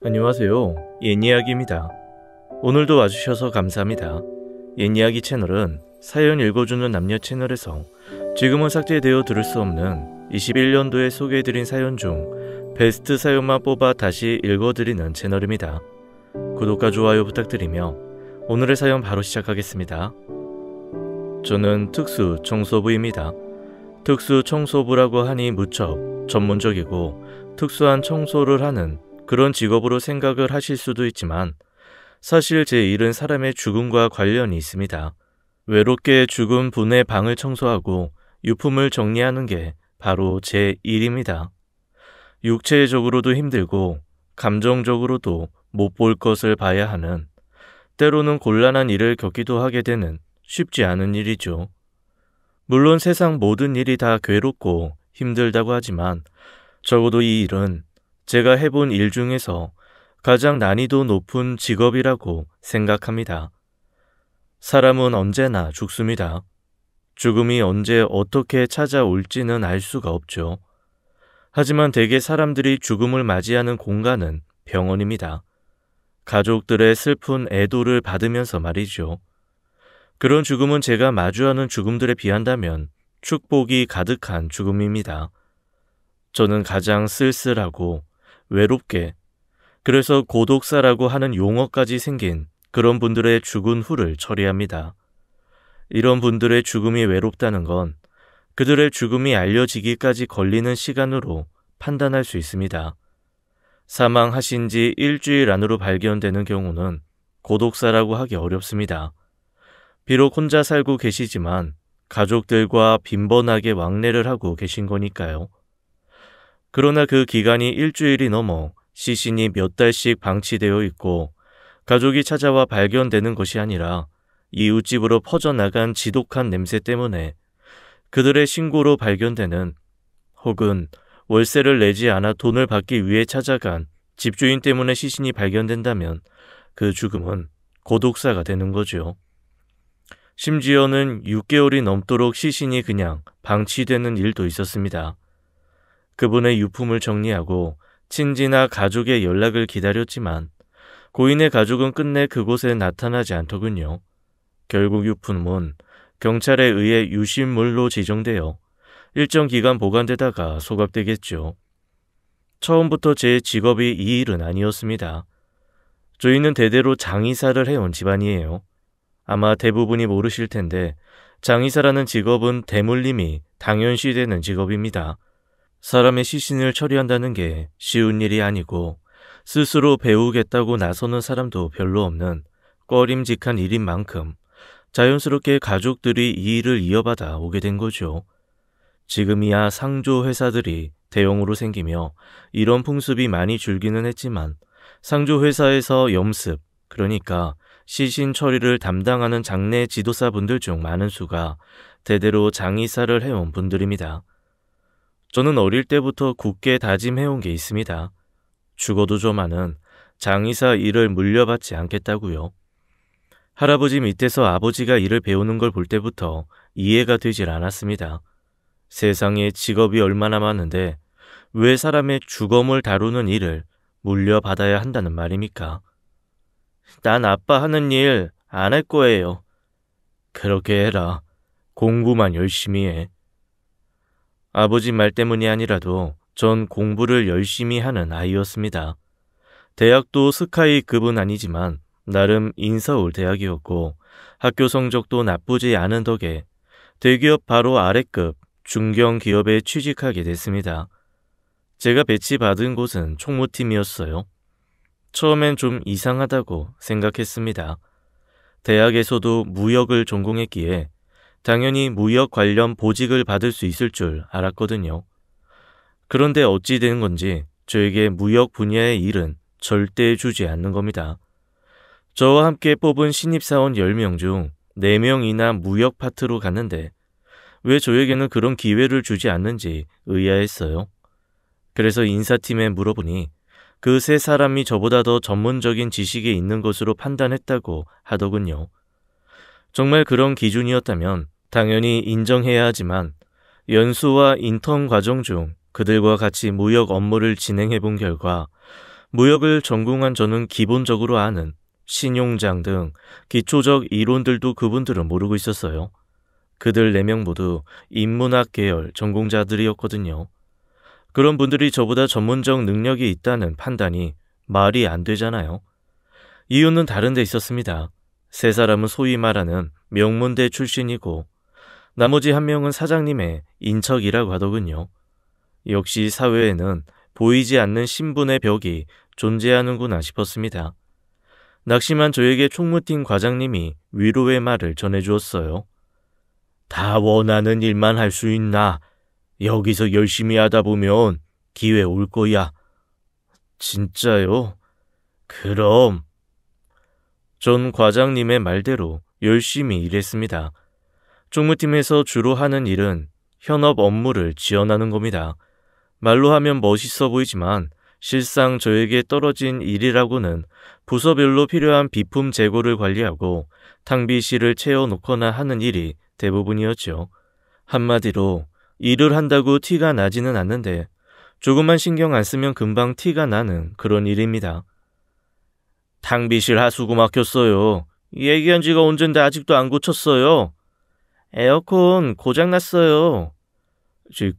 안녕하세요. 옛이야기입니다. 오늘도 와주셔서 감사합니다. 옛이야기 채널은 사연 읽어주는 남녀 채널에서 지금은 삭제되어 들을 수 없는 21년도에 소개해드린 사연 중 베스트 사연만 뽑아 다시 읽어드리는 채널입니다. 구독과 좋아요 부탁드리며 오늘의 사연 바로 시작하겠습니다. 저는 특수 청소부입니다. 특수 청소부라고 하니 무척 전문적이고 특수한 청소를 하는 그런 직업으로 생각을 하실 수도 있지만 사실 제 일은 사람의 죽음과 관련이 있습니다. 외롭게 죽은 분의 방을 청소하고 유품을 정리하는 게 바로 제 일입니다. 육체적으로도 힘들고 감정적으로도 못 볼 것을 봐야 하는, 때로는 곤란한 일을 겪기도 하게 되는 쉽지 않은 일이죠. 물론 세상 모든 일이 다 괴롭고 힘들다고 하지만 적어도 이 일은 제가 해본 일 중에서 가장 난이도 높은 직업이라고 생각합니다. 사람은 언제나 죽습니다. 죽음이 언제 어떻게 찾아올지는 알 수가 없죠. 하지만 대개 사람들이 죽음을 맞이하는 공간은 병원입니다. 가족들의 슬픈 애도를 받으면서 말이죠. 그런 죽음은 제가 마주하는 죽음들에 비한다면 축복이 가득한 죽음입니다. 저는 가장 쓸쓸하고 외롭게, 그래서 고독사라고 하는 용어까지 생긴 그런 분들의 죽은 후를 처리합니다. 이런 분들의 죽음이 외롭다는 건 그들의 죽음이 알려지기까지 걸리는 시간으로 판단할 수 있습니다. 사망하신 지 일주일 안으로 발견되는 경우는 고독사라고 하기 어렵습니다. 비록 혼자 살고 계시지만 가족들과 빈번하게 왕래를 하고 계신 거니까요. 그러나 그 기간이 일주일이 넘어 시신이 몇 달씩 방치되어 있고 가족이 찾아와 발견되는 것이 아니라 이웃집으로 퍼져나간 지독한 냄새 때문에 그들의 신고로 발견되는, 혹은 월세를 내지 않아 돈을 받기 위해 찾아간 집주인 때문에 시신이 발견된다면 그 죽음은 고독사가 되는 거죠. 심지어는 6개월이 넘도록 시신이 그냥 방치되는 일도 있었습니다. 그분의 유품을 정리하고 친지나 가족의 연락을 기다렸지만 고인의 가족은 끝내 그곳에 나타나지 않더군요. 결국 유품은 경찰에 의해 유실물로 지정되어 일정 기간 보관되다가 소각되겠죠. 처음부터 제 직업이 이 일은 아니었습니다. 저희는 대대로 장의사를 해온 집안이에요. 아마 대부분이 모르실 텐데 장의사라는 직업은 대물림이 당연시되는 직업입니다. 사람의 시신을 처리한다는 게 쉬운 일이 아니고 스스로 배우겠다고 나서는 사람도 별로 없는 꺼림직한 일인 만큼 자연스럽게 가족들이 이 일을 이어받아 오게 된 거죠. 지금이야 상조 회사들이 대형으로 생기며 이런 풍습이 많이 줄기는 했지만 상조 회사에서 염습, 그러니까 시신 처리를 담당하는 장례 지도사분들 중 많은 수가 대대로 장의사를 해온 분들입니다. 저는 어릴 때부터 굳게 다짐해온 게 있습니다. 죽어도 저만은 장의사 일을 물려받지 않겠다고요. 할아버지 밑에서 아버지가 일을 배우는 걸 볼 때부터 이해가 되질 않았습니다. 세상에 직업이 얼마나 많은데 왜 사람의 죽음을 다루는 일을 물려받아야 한다는 말입니까? 난 아빠 하는 일 안 할 거예요. 그렇게 해라. 공부만 열심히 해. 아버지 말 때문이 아니라도 전 공부를 열심히 하는 아이였습니다. 대학도 스카이급은 아니지만 나름 인서울 대학이었고 학교 성적도 나쁘지 않은 덕에 대기업 바로 아래급 중견기업에 취직하게 됐습니다. 제가 배치받은 곳은 총무팀이었어요. 처음엔 좀 이상하다고 생각했습니다. 대학에서도 무역을 전공했기에 당연히 무역 관련 보직을 받을 수 있을 줄 알았거든요. 그런데 어찌 된 건지 저에게 무역 분야의 일은 절대 주지 않는 겁니다. 저와 함께 뽑은 신입사원 10명 중 4명이나 무역 파트로 갔는데 왜 저에게는 그런 기회를 주지 않는지 의아했어요. 그래서 인사팀에 물어보니 그 세 사람이 저보다 더 전문적인 지식이 있는 것으로 판단했다고 하더군요. 정말 그런 기준이었다면 당연히 인정해야 하지만 연수와 인턴 과정 중 그들과 같이 무역 업무를 진행해 본 결과 무역을 전공한 저는 기본적으로 아는 신용장 등 기초적 이론들도 그분들은 모르고 있었어요. 그들 4명 모두 인문학 계열 전공자들이었거든요. 그런 분들이 저보다 전문적 능력이 있다는 판단이 말이 안 되잖아요. 이유는 다른 데 있었습니다. 3사람은 소위 말하는 명문대 출신이고 나머지 1명은 사장님의 인척이라고 하더군요. 역시 사회에는 보이지 않는 신분의 벽이 존재하는구나 싶었습니다. 낙심한 저에게 총무팀 과장님이 위로의 말을 전해주었어요. 다 원하는 일만 할 수 있나? 여기서 열심히 하다 보면 기회 올 거야. 진짜요? 그럼. 전 과장님의 말대로 열심히 일했습니다. 총무팀에서 주로 하는 일은 현업 업무를 지원하는 겁니다. 말로 하면 멋있어 보이지만 실상 저에게 떨어진 일이라고는 부서별로 필요한 비품 재고를 관리하고 탕비실을 채워놓거나 하는 일이 대부분이었죠. 한마디로 일을 한다고 티가 나지는 않는데 조금만 신경 안 쓰면 금방 티가 나는 그런 일입니다. 탕비실 하수구 막혔어요. 얘기한 지가 언젠데 아직도 안 고쳤어요. 에어컨 고장났어요.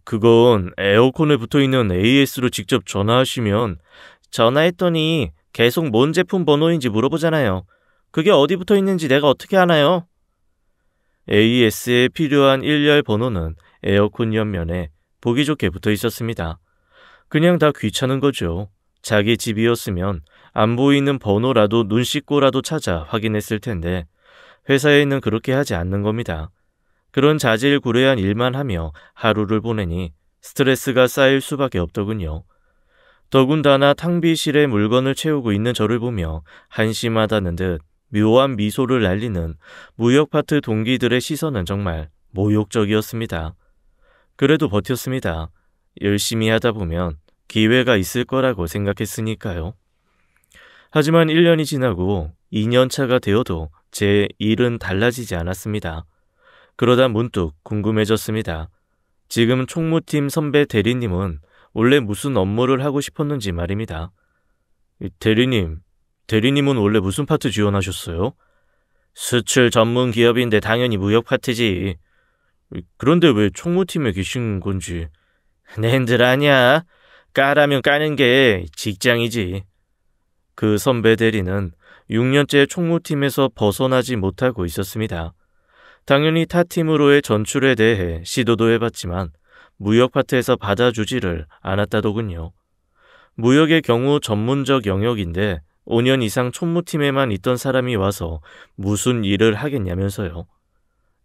그건 에어컨에 붙어있는 AS로 직접 전화하시면 전화했더니 계속 뭔 제품 번호인지 물어보잖아요. 그게 어디 붙어있는지 내가 어떻게 아나요? AS에 필요한 일렬 번호는 에어컨 옆면에 보기 좋게 붙어 있었습니다. 그냥 다 귀찮은 거죠. 자기 집이었으면 안 보이는 번호라도 눈 씻고라도 찾아 확인했을 텐데 회사에는 그렇게 하지 않는 겁니다. 그런 자질구레한 일만 하며 하루를 보내니 스트레스가 쌓일 수밖에 없더군요. 더군다나 탕비실에 물건을 채우고 있는 저를 보며 한심하다는 듯 묘한 미소를 날리는 무역 파트 동기들의 시선은 정말 모욕적이었습니다. 그래도 버텼습니다. 열심히 하다 보면 기회가 있을 거라고 생각했으니까요. 하지만 1년이 지나고 2년 차가 되어도 제 일은 달라지지 않았습니다. 그러다 문득 궁금해졌습니다. 지금 총무팀 선배 대리님은 원래 무슨 업무를 하고 싶었는지 말입니다. 대리님은 원래 무슨 파트 지원하셨어요? 수출 전문 기업인데 당연히 무역 파트지. 그런데 왜 총무팀에 계신 건지. 낸들 아냐? 까라면 까는 게 직장이지. 그 선배 대리는 6년째 총무팀에서 벗어나지 못하고 있었습니다. 당연히 타팀으로의 전출에 대해 시도도 해봤지만 무역 파트에서 받아주지를 않았다더군요. 무역의 경우 전문적 영역인데 5년 이상 총무팀에만 있던 사람이 와서 무슨 일을 하겠냐면서요.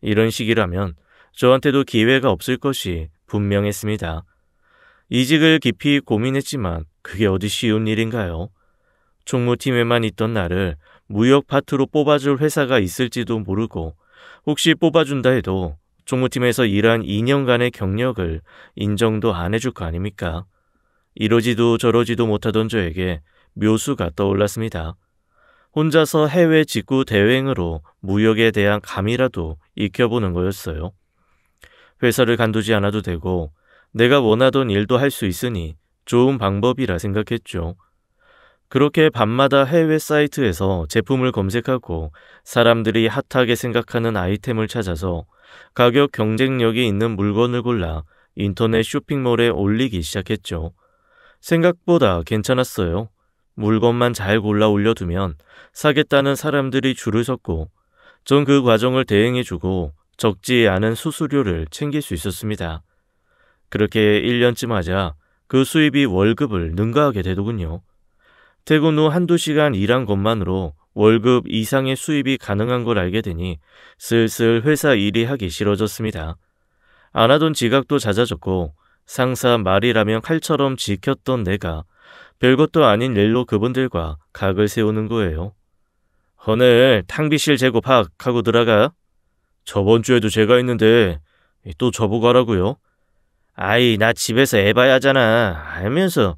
이런 식이라면 저한테도 기회가 없을 것이 분명했습니다. 이직을 깊이 고민했지만 그게 어디 쉬운 일인가요? 총무팀에만 있던 나를 무역 파트로 뽑아줄 회사가 있을지도 모르고 혹시 뽑아준다 해도 총무팀에서 일한 2년간의 경력을 인정도 안 해줄 거 아닙니까? 이러지도 저러지도 못하던 저에게 묘수가 떠올랐습니다. 혼자서 해외 직구 대행으로 무역에 대한 감이라도 익혀보는 거였어요. 회사를 간두지 않아도 되고 내가 원하던 일도 할 수 있으니 좋은 방법이라 생각했죠. 그렇게 밤마다 해외 사이트에서 제품을 검색하고 사람들이 핫하게 생각하는 아이템을 찾아서 가격 경쟁력이 있는 물건을 골라 인터넷 쇼핑몰에 올리기 시작했죠. 생각보다 괜찮았어요. 물건만 잘 골라 올려두면 사겠다는 사람들이 줄을 섰고 전 그 과정을 대행해주고 적지 않은 수수료를 챙길 수 있었습니다. 그렇게 1년쯤 하자 그 수입이 월급을 능가하게 되더군요. 퇴근 후 1~2시간 일한 것만으로 월급 이상의 수입이 가능한 걸 알게 되니 슬슬 회사 일이 하기 싫어졌습니다. 안 하던 지각도 잦아졌고 상사 말이라면 칼처럼 지켰던 내가 별것도 아닌 일로 그분들과 각을 세우는 거예요. 오늘 탕비실 재고 파악하고 들어가. 저번 주에도 제가 했는데 또 저보고 하라고요? 아이, 나 집에서 에바야 하잖아. 알면서.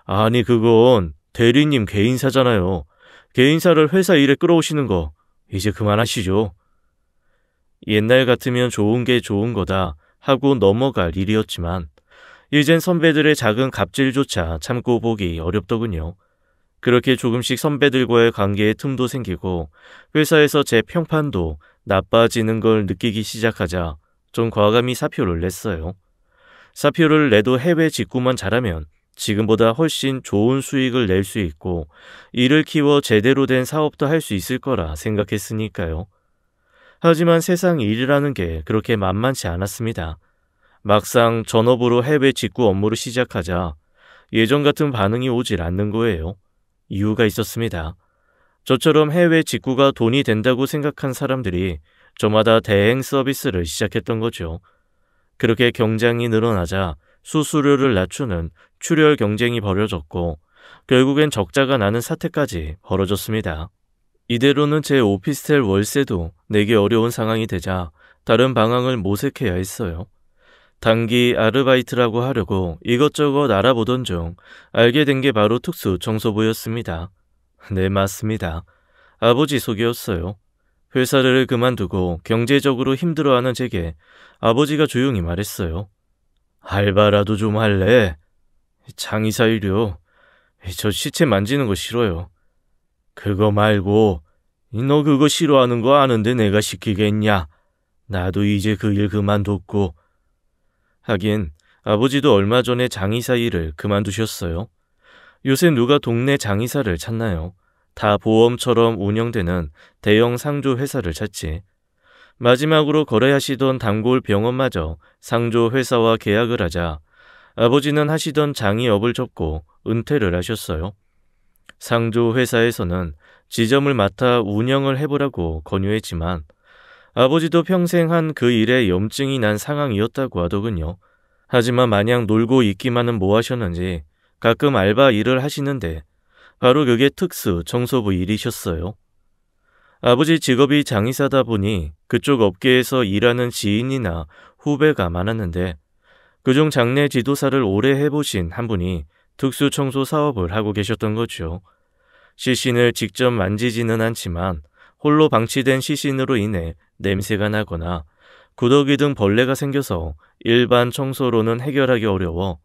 아니, 그건 대리님 개인사잖아요. 개인사를 회사 일에 끌어오시는 거 이제 그만하시죠. 옛날 같으면 좋은 게 좋은 거다 하고 넘어갈 일이었지만 이젠 선배들의 작은 갑질조차 참고 보기 어렵더군요. 그렇게 조금씩 선배들과의 관계에 틈도 생기고 회사에서 제 평판도 나빠지는 걸 느끼기 시작하자 좀 과감히 사표를 냈어요. 사표를 내도 해외 직구만 잘하면 지금보다 훨씬 좋은 수익을 낼 수 있고 이를 키워 제대로 된 사업도 할 수 있을 거라 생각했으니까요. 하지만 세상 일이라는 게 그렇게 만만치 않았습니다. 막상 전업으로 해외 직구 업무를 시작하자 예전 같은 반응이 오질 않는 거예요. 이유가 있었습니다. 저처럼 해외 직구가 돈이 된다고 생각한 사람들이 저마다 대행 서비스를 시작했던 거죠. 그렇게 경쟁이 늘어나자 수수료를 낮추는 출혈 경쟁이 벌어졌고 결국엔 적자가 나는 사태까지 벌어졌습니다. 이대로는 제 오피스텔 월세도 내기 어려운 상황이 되자 다른 방향을 모색해야 했어요. 단기 아르바이트라고 하려고 이것저것 알아보던 중 알게 된 게 바로 특수 청소부였습니다. 네, 맞습니다. 아버지 소개였어요. 회사를 그만두고 경제적으로 힘들어하는 제게 아버지가 조용히 말했어요. 알바라도 좀 할래? 장의사 일이요. 저 시체 만지는 거 싫어요. 그거 말고 너 그거 싫어하는 거 아는데 내가 시키겠냐? 나도 이제 그 일 그만뒀고. 하긴 아버지도 얼마 전에 장의사 일을 그만두셨어요. 요새 누가 동네 장의사를 찾나요? 다 보험처럼 운영되는 대형 상조 회사를 찾지. 마지막으로 거래하시던 단골 병원마저 상조 회사와 계약을 하자 아버지는 하시던 장의업을 접고 은퇴를 하셨어요. 상조 회사에서는 지점을 맡아 운영을 해보라고 권유했지만 아버지도 평생 한 그 일에 염증이 난 상황이었다고 하더군요. 하지만 마냥 놀고 있기만은 뭐 하셨는지 가끔 알바 일을 하시는데 바로 그게 특수 청소부 일이셨어요. 아버지 직업이 장의사다 보니 그쪽 업계에서 일하는 지인이나 후배가 많았는데 그중 장례 지도사를 오래 해보신 한 분이 특수 청소 사업을 하고 계셨던 거죠. 시신을 직접 만지지는 않지만 홀로 방치된 시신으로 인해 냄새가 나거나 구더기 등 벌레가 생겨서 일반 청소로는 해결하기 어려워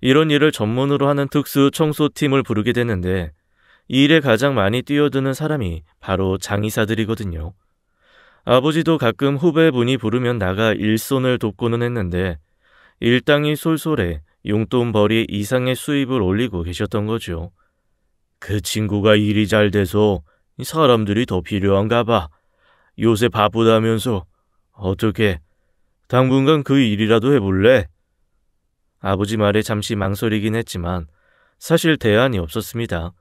이런 일을 전문으로 하는 특수 청소팀을 부르게 되는데 이 일에 가장 많이 뛰어드는 사람이 바로 장의사들이거든요. 아버지도 가끔 후배분이 부르면 나가 일손을 돕고는 했는데 일당이 쏠쏠해 용돈벌이 이상의 수입을 올리고 계셨던 거죠. 그 친구가 일이 잘 돼서 사람들이 더 필요한가 봐. 요새 바쁘다면서 어떻게 당분간 그 일이라도 해볼래? 아버지 말에 잠시 망설이긴 했지만 사실 대안이 없었습니다.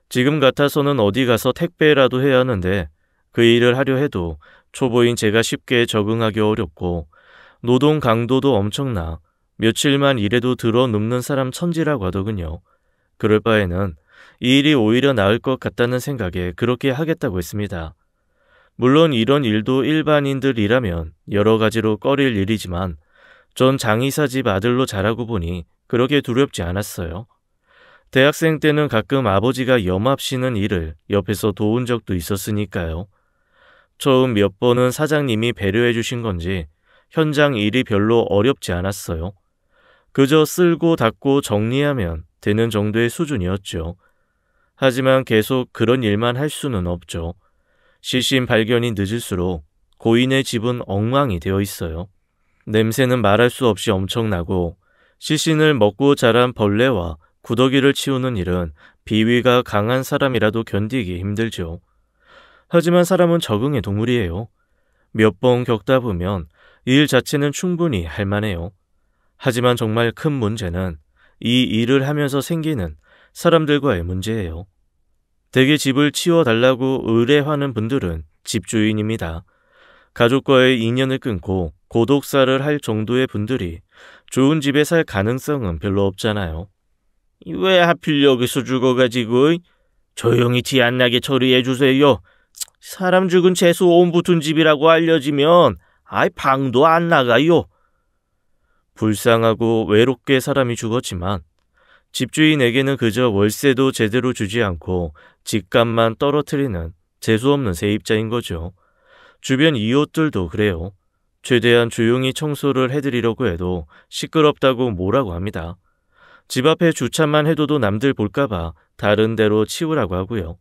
지금 같아서는 어디 가서 택배라도 해야 하는데 그 일을 하려 해도 초보인 제가 쉽게 적응하기 어렵고 노동 강도도 엄청나 며칠만 일해도 들어 눕는 사람 천지라고 하더군요. 그럴 바에는 이 일이 오히려 나을 것 같다는 생각에 그렇게 하겠다고 했습니다. 물론 이런 일도 일반인들이라면 여러 가지로 꺼릴 일이지만 전 장의사 집 아들로 자라고 보니 그렇게 두렵지 않았어요. 대학생 때는 가끔 아버지가 염합 쉬는 일을 옆에서 도운 적도 있었으니까요. 처음 몇 번은 사장님이 배려해 주신 건지 현장 일이 별로 어렵지 않았어요. 그저 쓸고 닦고 정리하면 되는 정도의 수준이었죠. 하지만 계속 그런 일만 할 수는 없죠. 시신 발견이 늦을수록 고인의 집은 엉망이 되어 있어요. 냄새는 말할 수 없이 엄청나고 시신을 먹고 자란 벌레와 구더기를 치우는 일은 비위가 강한 사람이라도 견디기 힘들죠. 하지만 사람은 적응의 동물이에요. 몇 번 겪다 보면 일 자체는 충분히 할 만해요. 하지만 정말 큰 문제는 이 일을 하면서 생기는 사람들과의 문제예요. 대개 집을 치워달라고 의뢰하는 분들은 집주인입니다. 가족과의 인연을 끊고 고독사를 할 정도의 분들이 좋은 집에 살 가능성은 별로 없잖아요. 왜 하필 여기서 죽어가지고 조용히 티 안 나게 처리해 주세요. 사람 죽은 채소 온 붙은 집이라고 알려지면 방도 안 나가요. 불쌍하고 외롭게 사람이 죽었지만 집주인에게는 그저 월세도 제대로 주지 않고 집값만 떨어뜨리는 재수없는 세입자인 거죠. 주변 이웃들도 그래요. 최대한 조용히 청소를 해드리려고 해도 시끄럽다고 뭐라고 합니다. 집 앞에 주차만 해둬도 남들 볼까봐 다른 데로 치우라고 하고요.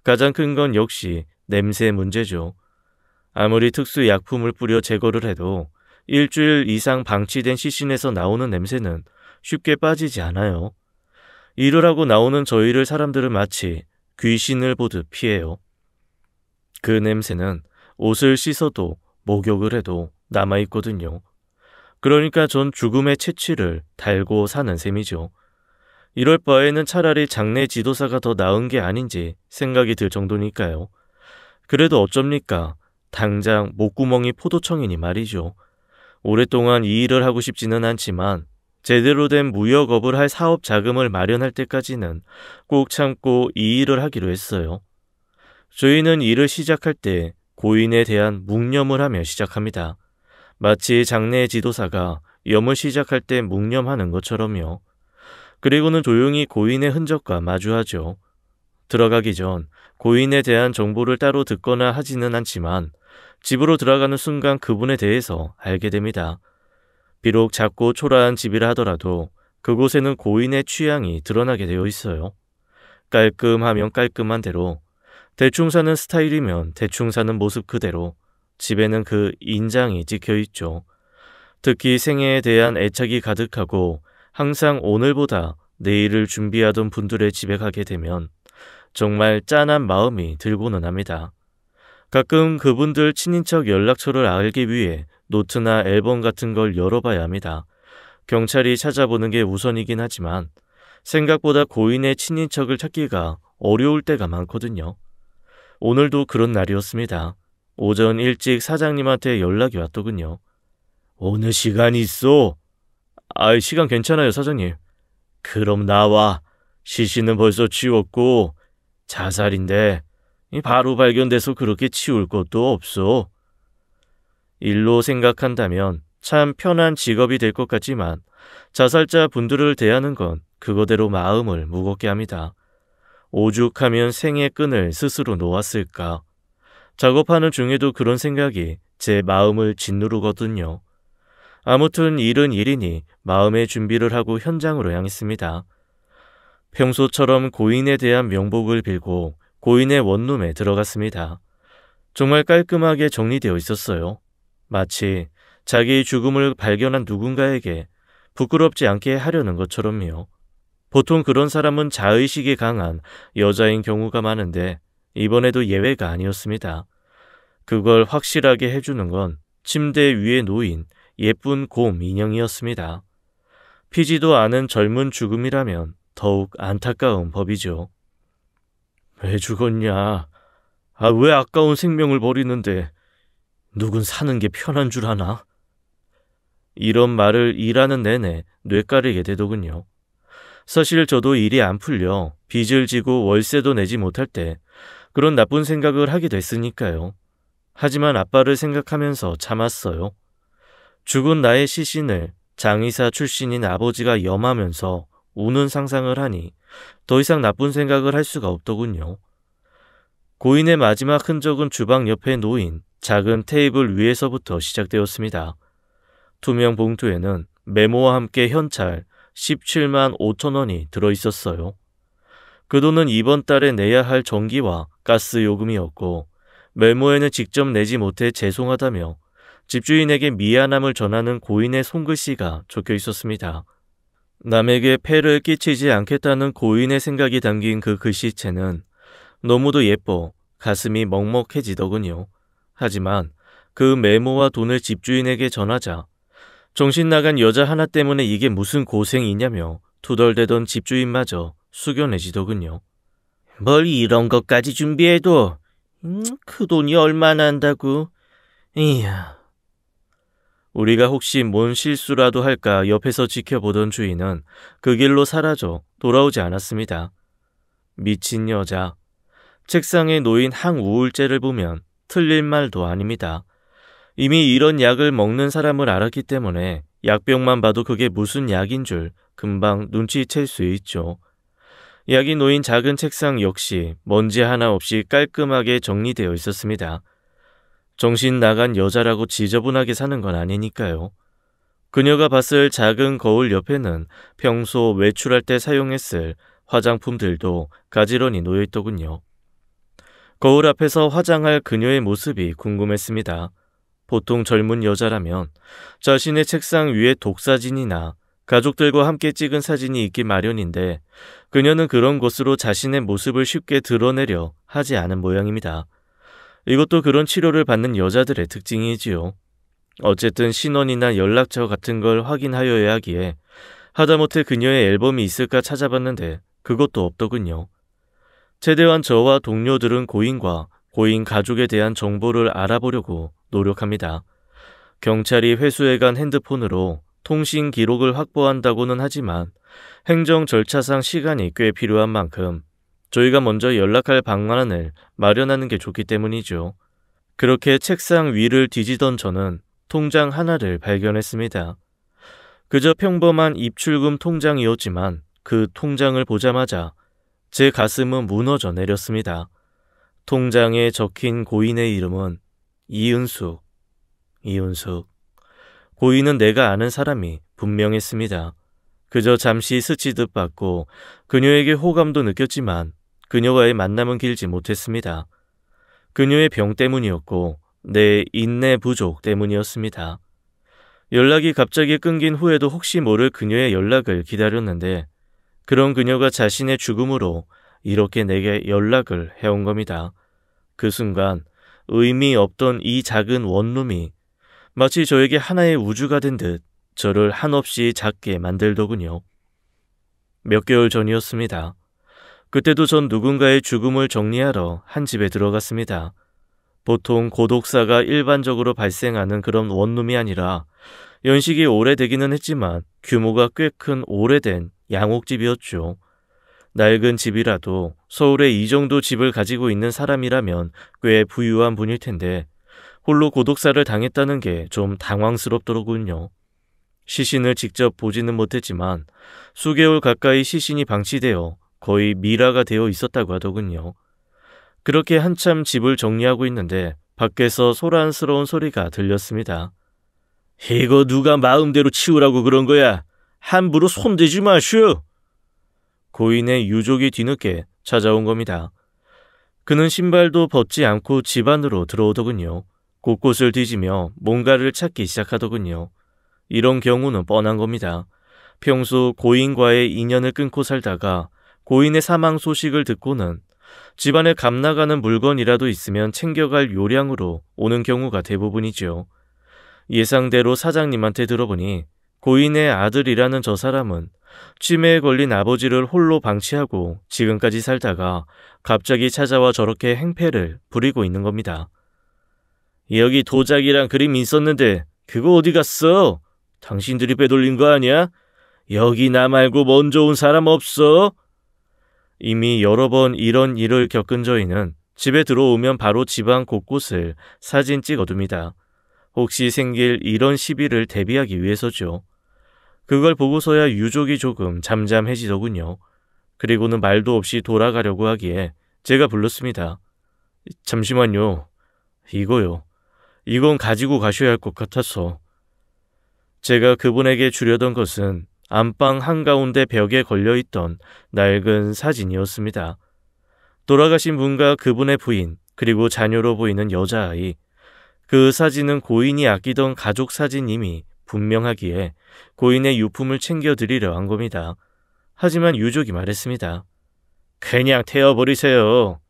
가장 큰 건 역시 냄새 문제죠. 아무리 특수 약품을 뿌려 제거를 해도 일주일 이상 방치된 시신에서 나오는 냄새는 쉽게 빠지지 않아요. 일을 하고 나오는 저희를 사람들은 마치 귀신을 보듯 피해요. 그 냄새는 옷을 씻어도 목욕을 해도 남아있거든요. 그러니까 전 죽음의 채취를 달고 사는 셈이죠. 이럴 바에는 차라리 장례 지도사가 더 나은 게 아닌지 생각이 들 정도니까요. 그래도 어쩝니까? 당장 목구멍이 포도청이니 말이죠. 오랫동안 이 일을 하고 싶지는 않지만 제대로 된 무역업을 할 사업 자금을 마련할 때까지는 꼭 참고 이 일을 하기로 했어요. 저희는 일을 시작할 때 고인에 대한 묵념을 하며 시작합니다. 마치 장례 지도사가 염을 시작할 때 묵념하는 것처럼요. 그리고는 조용히 고인의 흔적과 마주하죠. 들어가기 전 고인에 대한 정보를 따로 듣거나 하지는 않지만 집으로 들어가는 순간 그분에 대해서 알게 됩니다. 비록 작고 초라한 집이라 하더라도 그곳에는 고인의 취향이 드러나게 되어 있어요. 깔끔하면 깔끔한 대로, 대충 사는 스타일이면 대충 사는 모습 그대로 집에는 그 인장이 찍혀 있죠. 특히 생애에 대한 애착이 가득하고 항상 오늘보다 내일을 준비하던 분들의 집에 가게 되면 정말 짠한 마음이 들고는 합니다. 가끔 그분들 친인척 연락처를 알기 위해 노트나 앨범 같은 걸 열어봐야 합니다. 경찰이 찾아보는 게 우선이긴 하지만 생각보다 고인의 친인척을 찾기가 어려울 때가 많거든요. 오늘도 그런 날이었습니다. 오전 일찍 사장님한테 연락이 왔더군요. 오늘 시간 있어? 시간 괜찮아요, 사장님. 그럼 나와. 시신은 벌써 치웠고 자살인데 바로 발견돼서 그렇게 치울 것도 없어. 일로 생각한다면 참 편한 직업이 될 것 같지만 자살자 분들을 대하는 건 그거대로 마음을 무겁게 합니다. 오죽하면 생의 끈을 스스로 놓았을까. 작업하는 중에도 그런 생각이 제 마음을 짓누르거든요. 아무튼 일은 일이니 마음의 준비를 하고 현장으로 향했습니다. 평소처럼 고인에 대한 명복을 빌고 고인의 원룸에 들어갔습니다. 정말 깔끔하게 정리되어 있었어요. 마치 자기의 죽음을 발견한 누군가에게 부끄럽지 않게 하려는 것처럼요. 보통 그런 사람은 자의식이 강한 여자인 경우가 많은데 이번에도 예외가 아니었습니다. 그걸 확실하게 해주는 건 침대 위에 놓인 예쁜 곰 인형이었습니다. 피지도 않은 젊은 죽음이라면 더욱 안타까운 법이죠. 왜 죽었냐? 왜 아까운 생명을 버리는데 누군 사는 게 편한 줄 아나? 이런 말을 일하는 내내 뇌까리게 되더군요. 사실 저도 일이 안 풀려 빚을 지고 월세도 내지 못할 때 그런 나쁜 생각을 하게 됐으니까요. 하지만 아빠를 생각하면서 참았어요. 죽은 나의 시신을 장의사 출신인 아버지가 염하면서 우는 상상을 하니 더 이상 나쁜 생각을 할 수가 없더군요. 고인의 마지막 흔적은 주방 옆에 놓인 작은 테이블 위에서부터 시작되었습니다. 투명 봉투에는 메모와 함께 현찰 17만 5천 원이 들어있었어요. 그 돈은 이번 달에 내야 할 전기와 가스 요금이었고 메모에는 직접 내지 못해 죄송하다며 집주인에게 미안함을 전하는 고인의 손글씨가 적혀 있었습니다. 남에게 폐를 끼치지 않겠다는 고인의 생각이 담긴 그 글씨체는 너무도 예뻐 가슴이 먹먹해지더군요. 하지만 그 메모와 돈을 집주인에게 전하자 정신 나간 여자 하나 때문에 이게 무슨 고생이냐며 투덜대던 집주인마저 숙연해지더군요. 뭘 이런 것까지 준비해도 그 돈이 얼마나 한다고. 이야. 우리가 혹시 뭔 실수라도 할까 옆에서 지켜보던 주인은 그 길로 사라져 돌아오지 않았습니다. 미친 여자. 책상에 놓인 항우울제를 보면 틀릴 말도 아닙니다. 이미 이런 약을 먹는 사람을 알았기 때문에 약병만 봐도 그게 무슨 약인 줄 금방 눈치챌 수 있죠. 약이 놓인 작은 책상 역시 먼지 하나 없이 깔끔하게 정리되어 있었습니다. 정신 나간 여자라고 지저분하게 사는 건 아니니까요. 그녀가 봤을 작은 거울 옆에는 평소 외출할 때 사용했을 화장품들도 가지런히 놓여 있더군요. 거울 앞에서 화장할 그녀의 모습이 궁금했습니다. 보통 젊은 여자라면 자신의 책상 위에 독사진이나 가족들과 함께 찍은 사진이 있기 마련인데 그녀는 그런 것으로 자신의 모습을 쉽게 드러내려 하지 않은 모양입니다. 이것도 그런 치료를 받는 여자들의 특징이지요. 어쨌든 신원이나 연락처 같은 걸 확인하여야 하기에 하다못해 그녀의 앨범이 있을까 찾아봤는데 그것도 없더군요. 최대한 저와 동료들은 고인과 고인 가족에 대한 정보를 알아보려고 노력합니다. 경찰이 회수해간 핸드폰으로 통신 기록을 확보한다고는 하지만 행정 절차상 시간이 꽤 필요한 만큼 저희가 먼저 연락할 방안을 마련하는 게 좋기 때문이죠. 그렇게 책상 위를 뒤지던 저는 통장 하나를 발견했습니다. 그저 평범한 입출금 통장이었지만 그 통장을 보자마자 제 가슴은 무너져 내렸습니다. 통장에 적힌 고인의 이름은 이은숙. 고인은 내가 아는 사람이 분명했습니다. 그저 잠시 스치듯 봤고 그녀에게 호감도 느꼈지만 그녀와의 만남은 길지 못했습니다. 그녀의 병 때문이었고 내 인내 부족 때문이었습니다. 연락이 갑자기 끊긴 후에도 혹시 모를 그녀의 연락을 기다렸는데 그런 그녀가 자신의 죽음으로 이렇게 내게 연락을 해온 겁니다. 그 순간 의미 없던 이 작은 원룸이 마치 저에게 하나의 우주가 된 듯 저를 한없이 작게 만들더군요. 몇 개월 전이었습니다. 그때도 전 누군가의 죽음을 정리하러 한 집에 들어갔습니다. 보통 고독사가 일반적으로 발생하는 그런 원룸이 아니라 연식이 오래되기는 했지만 규모가 꽤 큰 오래된 양옥집이었죠. 낡은 집이라도 서울에 이 정도 집을 가지고 있는 사람이라면 꽤 부유한 분일 텐데 홀로 고독사를 당했다는 게 좀 당황스럽더군요. 시신을 직접 보지는 못했지만 수개월 가까이 시신이 방치되어 거의 미라가 되어 있었다고 하더군요. 그렇게 한참 집을 정리하고 있는데 밖에서 소란스러운 소리가 들렸습니다. 이거 누가 마음대로 치우라고 그런 거야? 함부로 손대지 마슈! 고인의 유족이 뒤늦게 찾아온 겁니다. 그는 신발도 벗지 않고 집 안으로 들어오더군요. 곳곳을 뒤지며 뭔가를 찾기 시작하더군요. 이런 경우는 뻔한 겁니다. 평소 고인과의 인연을 끊고 살다가 고인의 사망 소식을 듣고는 집안에 값나가는 물건이라도 있으면 챙겨갈 요량으로 오는 경우가 대부분이죠. 예상대로 사장님한테 들어보니 고인의 아들이라는 저 사람은 치매에 걸린 아버지를 홀로 방치하고 지금까지 살다가 갑자기 찾아와 저렇게 행패를 부리고 있는 겁니다. 여기 도자기랑 그림이 있었는데 그거 어디 갔어? 당신들이 빼돌린 거 아니야? 여기 나 말고 먼저 온 사람 없어? 이미 여러 번 이런 일을 겪은 저희는 집에 들어오면 바로 집안 곳곳을 사진 찍어둡니다. 혹시 생길 이런 시비를 대비하기 위해서죠. 그걸 보고서야 유족이 조금 잠잠해지더군요. 그리고는 말도 없이 돌아가려고 하기에 제가 불렀습니다. 잠시만요. 이거요. 이건 가지고 가셔야 할 것 같아서. 제가 그분에게 주려던 것은 안방 한가운데 벽에 걸려있던 낡은 사진이었습니다. 돌아가신 분과 그분의 부인, 그리고 자녀로 보이는 여자아이. 그 사진은 고인이 아끼던 가족 사진임이 분명하기에 고인의 유품을 챙겨드리려 한 겁니다. 하지만 유족이 말했습니다. 그냥 태워버리세요.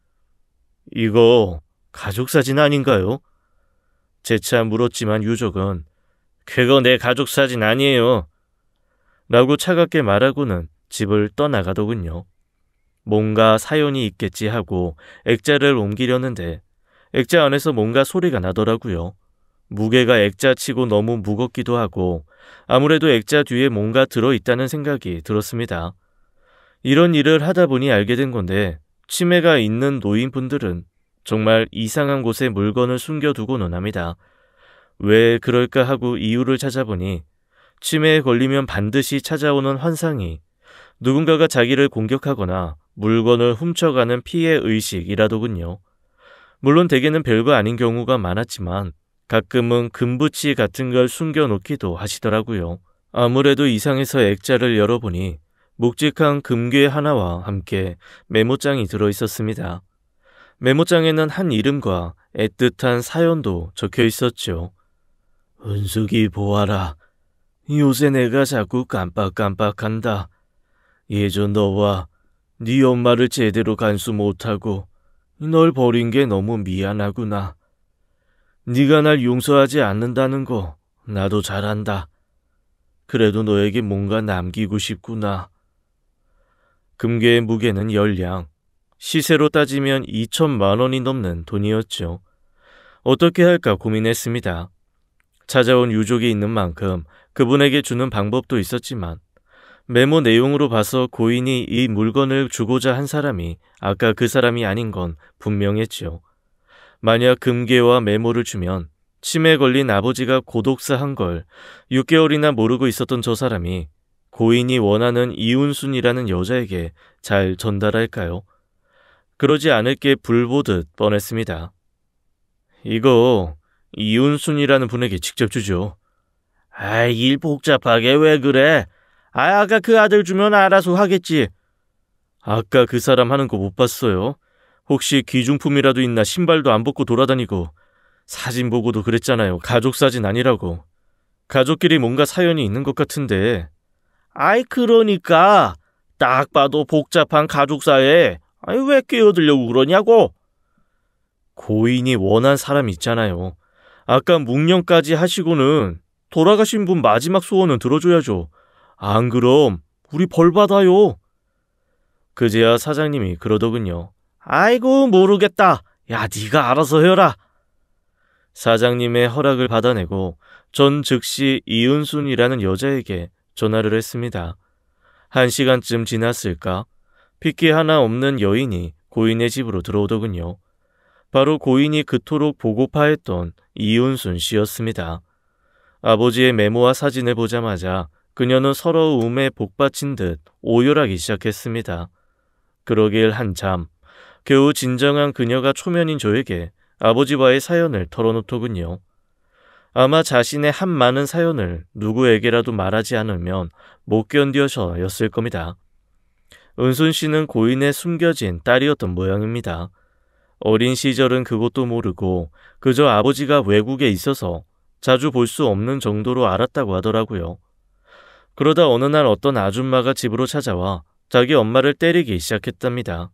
이거 가족 사진 아닌가요? 재차 물었지만 유족은 그거 내 가족 사진 아니에요. 라고 차갑게 말하고는 집을 떠나가더군요. 뭔가 사연이 있겠지 하고 액자를 옮기려는데 액자 안에서 뭔가 소리가 나더라고요. 무게가 액자치고 너무 무겁기도 하고 아무래도 액자 뒤에 뭔가 들어있다는 생각이 들었습니다. 이런 일을 하다 보니 알게 된 건데 치매가 있는 노인분들은 정말 이상한 곳에 물건을 숨겨두고는 합니다. 왜 그럴까 하고 이유를 찾아보니 치매에 걸리면 반드시 찾아오는 환상이 누군가가 자기를 공격하거나 물건을 훔쳐가는 피해 의식이라더군요. 물론 대개는 별거 아닌 경우가 많았지만 가끔은 금붙이 같은 걸 숨겨놓기도 하시더라고요. 아무래도 이상해서 액자를 열어보니 묵직한 금괴 하나와 함께 메모장이 들어있었습니다. 메모장에는 한 이름과 애틋한 사연도 적혀 있었죠. 은숙이 보아라. 요새 내가 자꾸 깜빡깜빡한다. 예전 너와 네 엄마를 제대로 간수 못하고 널 버린 게 너무 미안하구나. 네가 날 용서하지 않는다는 거 나도 잘 안다. 그래도 너에게 뭔가 남기고 싶구나. 금괴의 무게는 10량. 시세로 따지면 2천만 원이 넘는 돈이었죠. 어떻게 할까 고민했습니다. 찾아온 유족이 있는 만큼 그분에게 주는 방법도 있었지만 메모 내용으로 봐서 고인이 이 물건을 주고자 한 사람이 아까 그 사람이 아닌 건 분명했죠. 만약 금괴와 메모를 주면 치매에 걸린 아버지가 고독사한 걸 6개월이나 모르고 있었던 저 사람이 고인이 원하는 이운순이라는 여자에게 잘 전달할까요? 그러지 않을 게 불보듯 뻔했습니다. 이거 이운순이라는 분에게 직접 주죠. 아이, 일 복잡하게 왜 그래? 아까 그 아들 주면 알아서 하겠지. 아까 그 사람 하는 거 못 봤어요? 혹시 귀중품이라도 있나 신발도 안 벗고 돌아다니고 사진 보고도 그랬잖아요. 가족 사진 아니라고. 가족끼리 뭔가 사연이 있는 것 같은데. 아이, 그러니까 딱 봐도 복잡한 가족사에 아이, 왜 끼어들려고 그러냐고. 고인이 원한 사람 있잖아요. 아까 묵념까지 하시고는 돌아가신 분 마지막 소원은 들어줘야죠. 안 그럼 우리 벌 받아요. 그제야 사장님이 그러더군요. 아이고, 모르겠다. 야, 네가 알아서 해라. 사장님의 허락을 받아내고 전 즉시 이은순이라는 여자에게 전화를 했습니다. 1시간쯤 지났을까? 핏기 하나 없는 여인이 고인의 집으로 들어오더군요. 바로 고인이 그토록 보고파했던 이은순 씨였습니다. 아버지의 메모와 사진을 보자마자 그녀는 서러움에 복받친 듯 오열하기 시작했습니다. 그러길 한참, 겨우 진정한 그녀가 초면인 저에게 아버지와의 사연을 털어놓더군요. 아마 자신의 한 많은 사연을 누구에게라도 말하지 않으면 못 견뎌서였을 겁니다. 은순 씨는 고인의 숨겨진 딸이었던 모양입니다. 어린 시절은 그것도 모르고 그저 아버지가 외국에 있어서 자주 볼 수 없는 정도로 알았다고 하더라고요. 그러다 어느 날 어떤 아줌마가 집으로 찾아와 자기 엄마를 때리기 시작했답니다.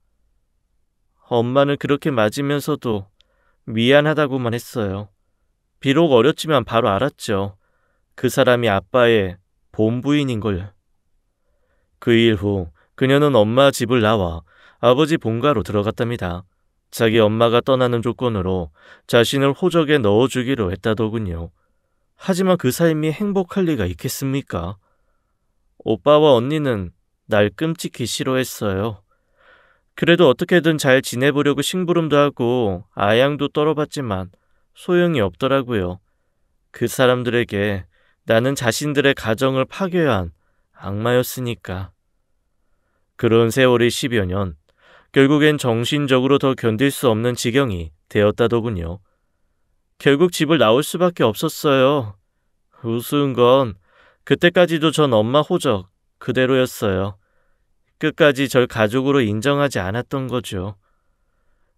엄마는 그렇게 맞으면서도 미안하다고만 했어요. 비록 어렸지만 바로 알았죠. 그 사람이 아빠의 본부인인걸. 그 일 후 그녀는 엄마 집을 나와 아버지 본가로 들어갔답니다. 자기 엄마가 떠나는 조건으로 자신을 호적에 넣어주기로 했다더군요. 하지만 그 삶이 행복할 리가 있겠습니까? 오빠와 언니는 날 끔찍히 싫어했어요. 그래도 어떻게든 잘 지내보려고 심부름도 하고 아양도 떨어봤지만 소용이 없더라고요. 그 사람들에게 나는 자신들의 가정을 파괴한 악마였으니까. 그런 세월이 10여 년, 결국엔 정신적으로 더 견딜 수 없는 지경이 되었다더군요. 결국 집을 나올 수밖에 없었어요. 우스운 건 그때까지도 전 엄마 호적 그대로였어요. 끝까지 절 가족으로 인정하지 않았던 거죠.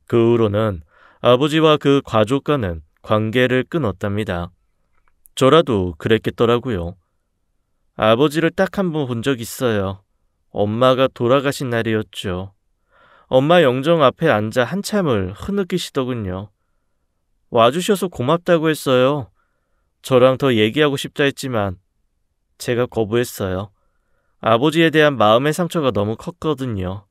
그 후로는 아버지와 그 가족과는 관계를 끊었답니다. 저라도 그랬겠더라고요. 아버지를 딱 한 번 본 적 있어요. 엄마가 돌아가신 날이었죠. 엄마 영정 앞에 앉아 한참을 흐느끼시더군요. 와주셔서 고맙다고 했어요. 저랑 더 얘기하고 싶다 했지만 제가 거부했어요. 아버지에 대한 마음의 상처가 너무 컸거든요.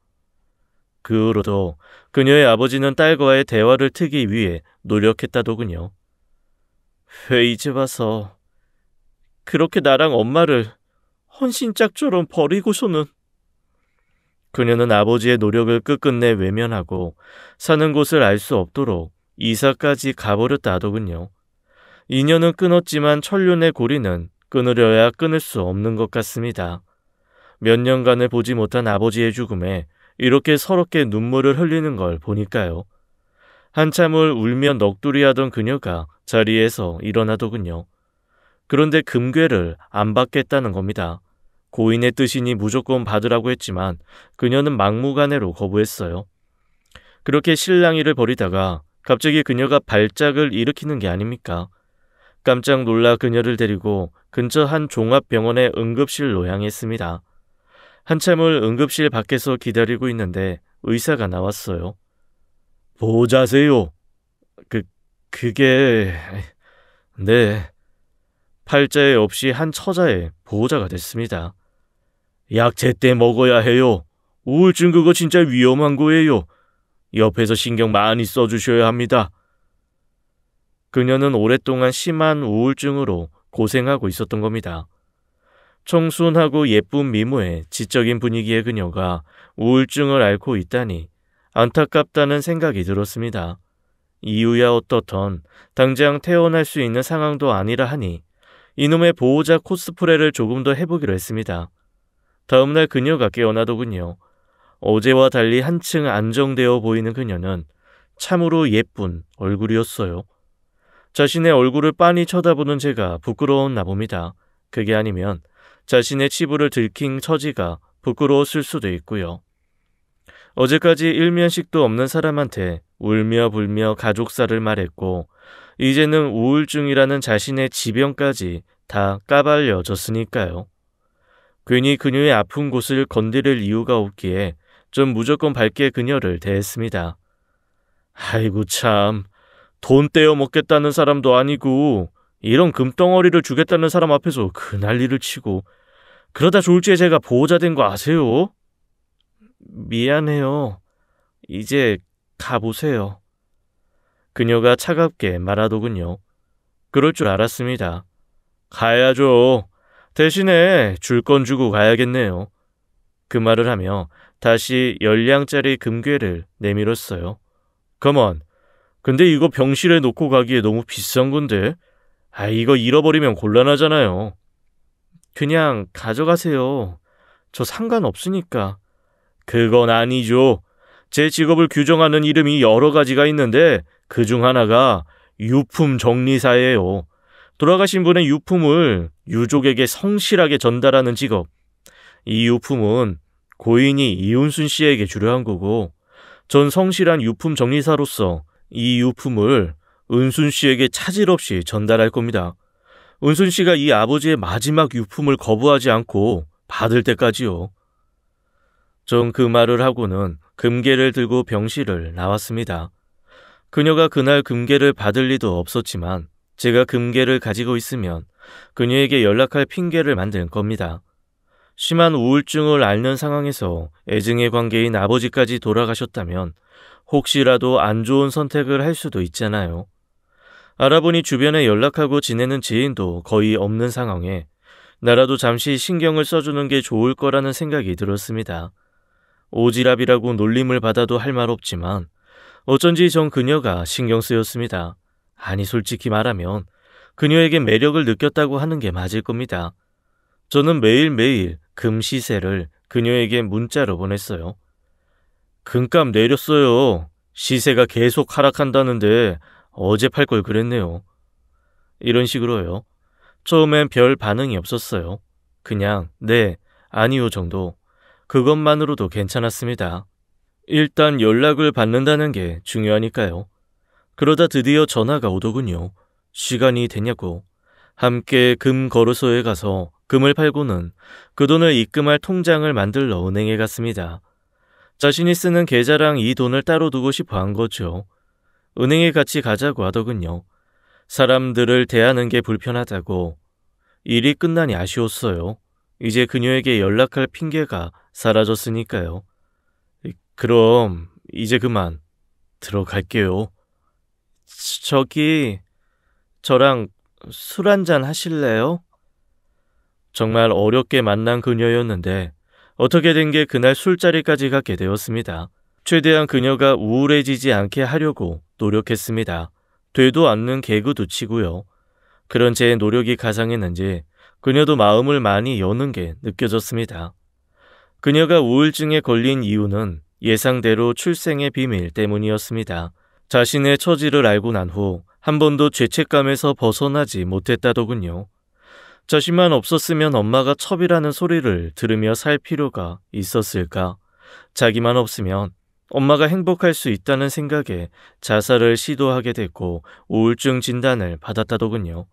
그 후로도 그녀의 아버지는 딸과의 대화를 트기 위해 노력했다더군요. 왜 이제 와서 그렇게 나랑 엄마를 헌신짝처럼 버리고서는. 그녀는 아버지의 노력을 끝끝내 외면하고 사는 곳을 알 수 없도록 이사까지 가버렸다 하더군요. 인연은 끊었지만 천륜의 고리는 끊으려야 끊을 수 없는 것 같습니다. 몇 년간을 보지 못한 아버지의 죽음에 이렇게 서럽게 눈물을 흘리는 걸 보니까요. 한참을 울며 넋두리하던 그녀가 자리에서 일어나더군요. 그런데 금괴를 안 받겠다는 겁니다. 고인의 뜻이니 무조건 받으라고 했지만 그녀는 막무가내로 거부했어요. 그렇게 실랑이를 벌이다가 갑자기 그녀가 발작을 일으키는 게 아닙니까? 깜짝 놀라 그녀를 데리고 근처 한 종합병원의 응급실로 향했습니다. 한참을 응급실 밖에서 기다리고 있는데 의사가 나왔어요. 보호자세요? 그게... 네. 팔자에 없이 한 처자의 보호자가 됐습니다. 약 제때 먹어야 해요. 우울증 그거 진짜 위험한 거예요. 옆에서 신경 많이 써주셔야 합니다. 그녀는 오랫동안 심한 우울증으로 고생하고 있었던 겁니다. 청순하고 예쁜 미모의 지적인 분위기의 그녀가 우울증을 앓고 있다니 안타깝다는 생각이 들었습니다. 이유야 어떻던 당장 퇴원할 수 있는 상황도 아니라 하니 이놈의 보호자 코스프레를 조금 더 해보기로 했습니다. 다음날 그녀가 깨어나더군요. 어제와 달리 한층 안정되어 보이는 그녀는 참으로 예쁜 얼굴이었어요. 자신의 얼굴을 빤히 쳐다보는 제가 부끄러웠나 봅니다. 그게 아니면 자신의 치부를 들킨 처지가 부끄러웠을 수도 있고요. 어제까지 일면식도 없는 사람한테 울며 불며 가족사를 말했고 이제는 우울증이라는 자신의 지병까지 다 까발려졌으니까요. 괜히 그녀의 아픈 곳을 건드릴 이유가 없기에 좀 무조건 밝게 그녀를 대했습니다. 아이고 참, 돈 떼어 먹겠다는 사람도 아니고 이런 금덩어리를 주겠다는 사람 앞에서 그 난리를 치고 그러다 졸지에 제가 보호자 된 거 아세요? 미안해요. 이제 가보세요. 그녀가 차갑게 말하더군요. 그럴 줄 알았습니다. 가야죠. 대신에 줄 건 주고 가야겠네요. 그 말을 하며 다시 10량짜리 금괴를 내밀었어요. 가만, 근데 이거 병실에 놓고 가기에 너무 비싼 건데? 이거 잃어버리면 곤란하잖아요. 그냥 가져가세요. 저 상관없으니까. 그건 아니죠. 제 직업을 규정하는 이름이 여러 가지가 있는데 그중 하나가 유품 정리사예요. 돌아가신 분의 유품을 유족에게 성실하게 전달하는 직업. 이 유품은 고인이 이은순 씨에게 주려 한 거고 전 성실한 유품 정리사로서 이 유품을 은순 씨에게 차질 없이 전달할 겁니다. 은순 씨가 이 아버지의 마지막 유품을 거부하지 않고 받을 때까지요. 전 그 말을 하고는 금괴를 들고 병실을 나왔습니다. 그녀가 그날 금괴를 받을 리도 없었지만 제가 금괴를 가지고 있으면 그녀에게 연락할 핑계를 만든 겁니다. 심한 우울증을 앓는 상황에서 애증의 관계인 아버지까지 돌아가셨다면 혹시라도 안 좋은 선택을 할 수도 있잖아요. 알아보니 주변에 연락하고 지내는 지인도 거의 없는 상황에 나라도 잠시 신경을 써주는 게 좋을 거라는 생각이 들었습니다. 오지랖이라고 놀림을 받아도 할 말 없지만 어쩐지 전 그녀가 신경 쓰였습니다. 아니 솔직히 말하면 그녀에게 매력을 느꼈다고 하는 게 맞을 겁니다. 저는 매일매일 금 시세를 그녀에게 문자로 보냈어요. 금값 내렸어요. 시세가 계속 하락한다는데 어제 팔 걸 그랬네요. 이런 식으로요. 처음엔 별 반응이 없었어요. 그냥 네, 아니요 정도. 그것만으로도 괜찮았습니다. 일단 연락을 받는다는 게 중요하니까요. 그러다 드디어 전화가 오더군요. 시간이 되냐고. 함께 금 거래소에 가서 금을 팔고는 그 돈을 입금할 통장을 만들러 은행에 갔습니다. 자신이 쓰는 계좌랑 이 돈을 따로 두고 싶어 한 거죠. 은행에 같이 가자고 하더군요. 사람들을 대하는 게 불편하다고. 일이 끝나니 아쉬웠어요. 이제 그녀에게 연락할 핑계가 사라졌으니까요. 그럼 이제 그만 들어갈게요. 저기 저랑 술 한잔 하실래요? 정말 어렵게 만난 그녀였는데 어떻게 된 게 그날 술자리까지 가게 되었습니다. 최대한 그녀가 우울해지지 않게 하려고 노력했습니다. 되도 않는 개그도 치고요. 그런 제 노력이 가상했는지 그녀도 마음을 많이 여는 게 느껴졌습니다. 그녀가 우울증에 걸린 이유는 예상대로 출생의 비밀 때문이었습니다. 자신의 처지를 알고 난 후 한 번도 죄책감에서 벗어나지 못했다더군요. 자신만 없었으면 엄마가 첩이라는 소리를 들으며 살 필요가 있었을까? 자기만 없으면 엄마가 행복할 수 있다는 생각에 자살을 시도하게 됐고 우울증 진단을 받았다더군요.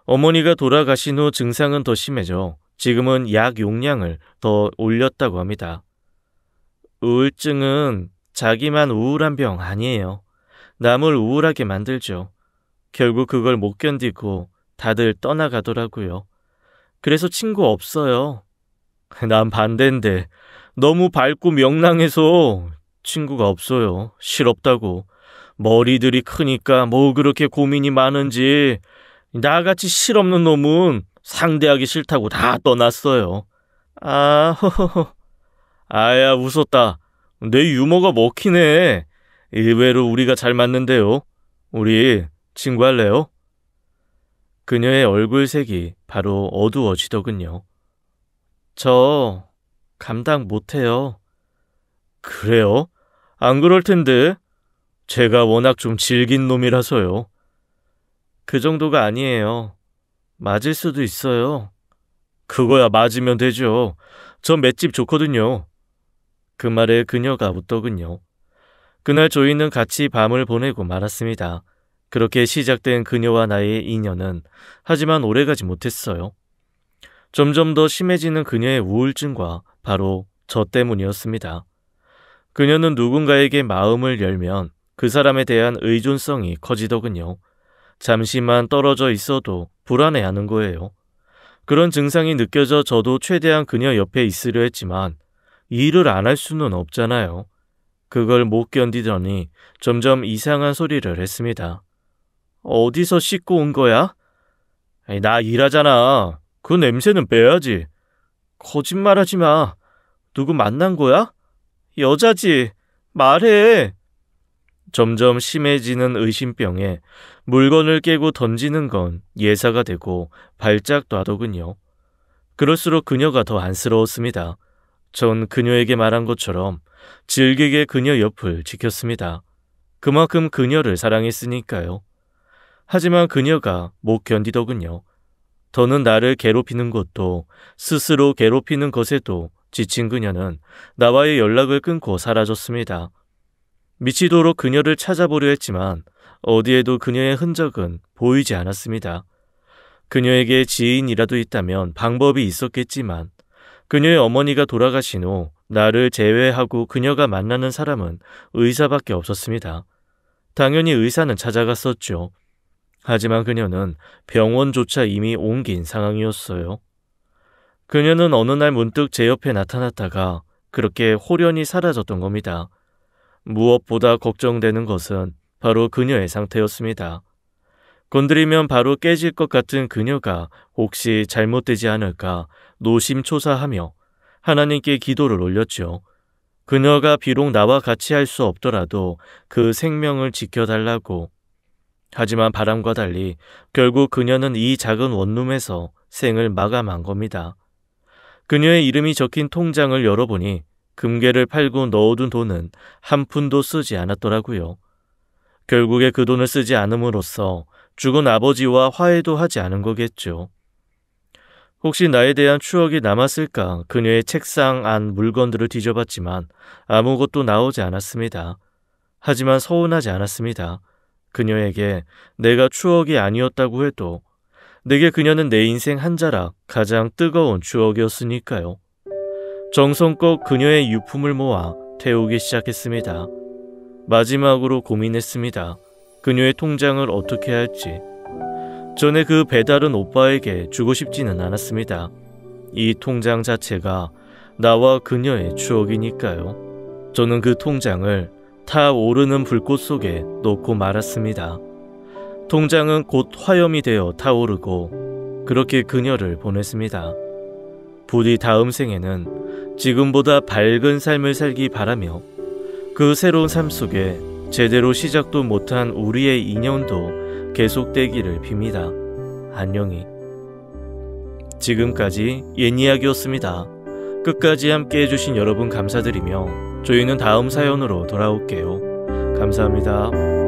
어머니가 돌아가신 후 증상은 더 심해져 지금은 약 용량을 더 올렸다고 합니다. 우울증은 자기만 우울한 병 아니에요. 남을 우울하게 만들죠. 결국 그걸 못 견디고 다들 떠나가더라고요. 그래서 친구 없어요. 난 반대인데 너무 밝고 명랑해서 친구가 없어요. 실없다고. 머리들이 크니까 뭐 그렇게 고민이 많은지 나같이 실없는 놈은 상대하기 싫다고 다 떠났어요. 허허허. 아야, 웃었다. 내 유머가 먹히네. 의외로 우리가 잘 맞는데요. 우리 친구할래요? 그녀의 얼굴색이 바로 어두워지더군요. 저 감당 못해요. 그래요? 안 그럴 텐데. 제가 워낙 좀 질긴 놈이라서요. 그 정도가 아니에요. 맞을 수도 있어요. 그거야 맞으면 되죠. 저 맷집 좋거든요. 그 말에 그녀가 웃더군요. 그날 저희는 같이 밤을 보내고 말았습니다. 그렇게 시작된 그녀와 나의 인연은 하지만 오래가지 못했어요. 점점 더 심해지는 그녀의 우울증과 바로 저 때문이었습니다. 그녀는 누군가에게 마음을 열면 그 사람에 대한 의존성이 커지더군요. 잠시만 떨어져 있어도 불안해하는 거예요. 그런 증상이 느껴져 저도 최대한 그녀 옆에 있으려 했지만 일을 안 할 수는 없잖아요. 그걸 못 견디더니 점점 이상한 소리를 했습니다. 어디서 씻고 온 거야? 나 일하잖아. 그 냄새는 빼야지. 거짓말하지 마. 누구 만난 거야? 여자지. 말해. 점점 심해지는 의심병에 물건을 깨고 던지는 건 예사가 되고 발작도 하더군요. 그럴수록 그녀가 더 안쓰러웠습니다. 전 그녀에게 말한 것처럼 질기게 그녀 옆을 지켰습니다. 그만큼 그녀를 사랑했으니까요. 하지만 그녀가 못 견디더군요. 더는 나를 괴롭히는 것도 스스로 괴롭히는 것에도 지친 그녀는 나와의 연락을 끊고 사라졌습니다. 미치도록 그녀를 찾아보려 했지만 어디에도 그녀의 흔적은 보이지 않았습니다. 그녀에게 지인이라도 있다면 방법이 있었겠지만 그녀의 어머니가 돌아가신 후 나를 제외하고 그녀가 만나는 사람은 의사밖에 없었습니다. 당연히 의사는 찾아갔었죠. 하지만 그녀는 병원조차 이미 옮긴 상황이었어요. 그녀는 어느 날 문득 제 옆에 나타났다가 그렇게 홀연히 사라졌던 겁니다. 무엇보다 걱정되는 것은 바로 그녀의 상태였습니다. 건드리면 바로 깨질 것 같은 그녀가 혹시 잘못되지 않을까 노심초사하며 하나님께 기도를 올렸죠. 그녀가 비록 나와 같이 할 수 없더라도 그 생명을 지켜달라고. 하지만 바람과 달리 결국 그녀는 이 작은 원룸에서 생을 마감한 겁니다. 그녀의 이름이 적힌 통장을 열어보니 금괴를 팔고 넣어둔 돈은 한 푼도 쓰지 않았더라고요. 결국에 그 돈을 쓰지 않음으로써 죽은 아버지와 화해도 하지 않은 거겠죠. 혹시 나에 대한 추억이 남았을까 그녀의 책상 안 물건들을 뒤져봤지만 아무것도 나오지 않았습니다. 하지만 서운하지 않았습니다. 그녀에게 내가 추억이 아니었다고 해도 내게 그녀는 내 인생 한 자락 가장 뜨거운 추억이었으니까요. 정성껏 그녀의 유품을 모아 태우기 시작했습니다. 마지막으로 고민했습니다. 그녀의 통장을 어떻게 할지. 전에 그 배달은 오빠에게 주고 싶지는 않았습니다. 이 통장 자체가 나와 그녀의 추억이니까요. 저는 그 통장을 타오르는 불꽃 속에 놓고 말았습니다. 통장은 곧 화염이 되어 타오르고 그렇게 그녀를 보냈습니다. 부디 다음 생에는 지금보다 밝은 삶을 살기 바라며 그 새로운 삶 속에 제대로 시작도 못한 우리의 인연도 계속되기를 빕니다. 안녕히. 지금까지 옛이야기였습니다. 끝까지 함께 해주신 여러분 감사드리며 저희는 다음 사연으로 돌아올게요. 감사합니다.